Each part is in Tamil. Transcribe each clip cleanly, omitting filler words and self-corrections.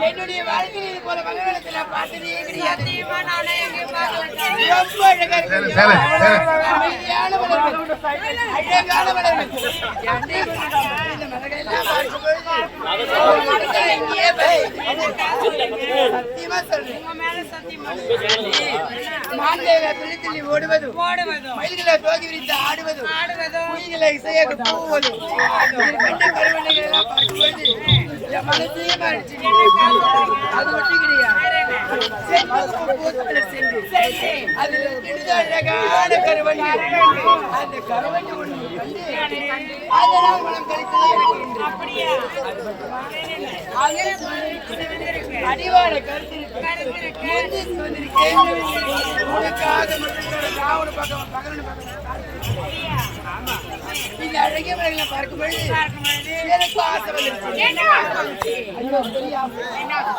என்னுடைய வாழ்க்கையில் இது போல மகனத்தை நான் பார்த்ததே கிடையாது. ஓடுவது மயில்களை தோகி விரித்து ஆடுவது குயில்களை இசையாக போவது மனசையும் அது ஒட்டி கிடையாது. அதில் அழகான கருவணி அந்த கருவணி ஒன்று அதனால் மனம் கழித்தது. அடிவார கருத்து இந்த அழகிய மரங்களை பார்க்கும்போது எனக்கு ஆசை வந்துருச்சு.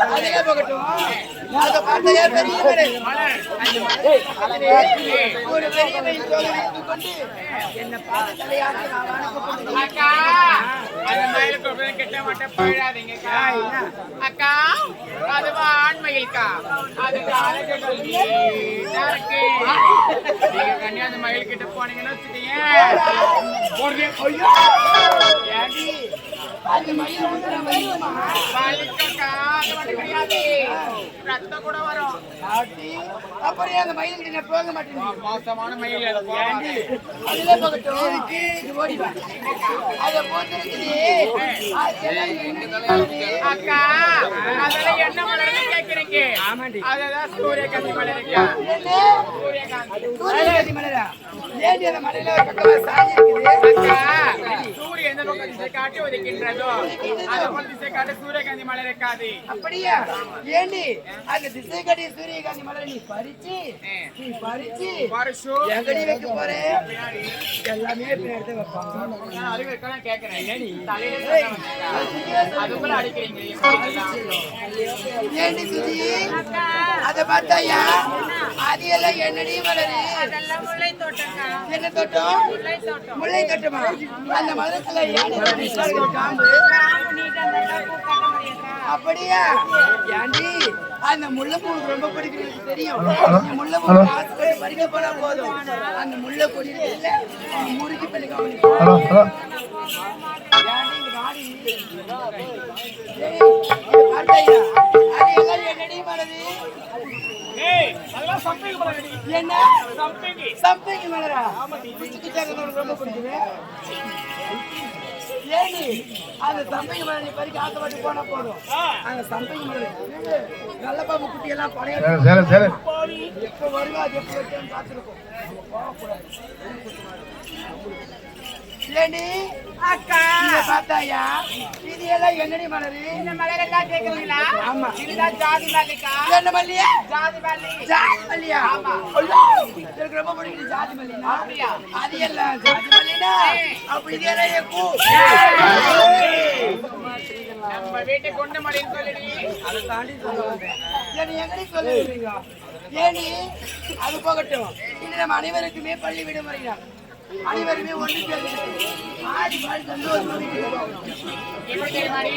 அதிலே போகட்டும் அதை பார்த்ததே பெரிய ஒரு பெரிய மயில் தோலை வைத்துக் கொண்டு என்ன பார்த்து தலையாட்டி நான் வணக்கப்பட்டேன். அந்த மயிலுக்கு கிட்ட மட்டும் போயிடாதீங்கக்கா. அக்கா அதுவா ஆண்மயில்கா. அது நீங்க அந்த மயில் கிட்ட போனீங்கன்னு வச்சுட்டீங்க ரத்தம் கூட வரும். அப்படியே அந்த மயில் போக மாட்டேன். மோசமான மயில் அதுல போகட்டும் ஓடிவா அதை போட்டிருக்குது. அக்கா அதெல்லாம் என்ன மலர்னு கேக்குறீங்க? அதுதான் சூரியகாந்தி மலர். சூரியகாந்தி மலரா? ஏன் அந்த மலையில பக்கமா சாஞ்சி இருக்குது? சூரியன் எந்த பக்கம் திசை காட்டி ஒதுக்கின்றதோ அது போல திசை காட்டி சூரியகாந்தி மலர் இருக்காது. அப்படியா? ஏண்டி அந்த திசை காட்டி சூரியகாந்தி மலரை நீ பறிச்சு எங்கடி வைக்க போற? எல்லாமே எடுத்து வைப்பாங்க. அதுக்கு கேட்கிறேன். அதுக்குள்ள அடிக்கிறீங்க. ஏண்டி சுதி அதை பார்த்தாயா? அது எல்லாம் என்னடி மலரு? என்ன தோட்டம்? முல்லை தோட்டமா? அந்த மலத்துல அப்படியா? ஏண்டி அந்த முல்லைப்பூ ரொம்ப பிடிக்கிறது தெரியும். முல்லைப்பூ பறிக்க போனா போதும் அந்த முல்லை கொடி முறுக்கி பண்ணி என்னடி மலரு? என்ன சம்பங்கி மலரா? ரொம்ப பிடிக்குது. ஏனி அந்த சம்பங்கி மலர் நீ பறிக்க ஆசைப்பட்டு போனா போதும். அந்த சம்பங்கி மலர் நல்ல பாம்பு குட்டி எல்லாம் பழைய எப்ப வருவா அது எப்ப வைக்கணும்னு பார்த்துருக்கோம். ஏண்டி அக்கா பார்த்தாயா? இது எல்லாம் என்னடி மலரு? இந்த மலர் எல்லாம் கேக்குறீங்களா? ஆமா. இதுதான் ஜாதி மல்லிகா. என்ன மல்லியா? ஜாதி மல்லி. ஜாதி மல்லியா? ஆமா. எனக்கு ரொம்ப பிடிக்குது ஜாதி மல்லினா. அப்படியா? அது எல்லாம் ஜாதி மல்லினா அப்ப இது என்ன பூ? நம்ம வீட்டை கொண்டு மல்லின்னு சொல்லிடி. அதை தாண்டி சொல்லுவாங்க. எங்கடி சொல்லுவீங்க? ஏனி அது போகட்டும். இன்று நம்ம அனைவருக்குமே பள்ளி விடுமுறைதான். அனைவருமே ஒன்று சேர்ந்து ஆடி பாடி சந்தோஷமா எப்படி தெரியுமாடி?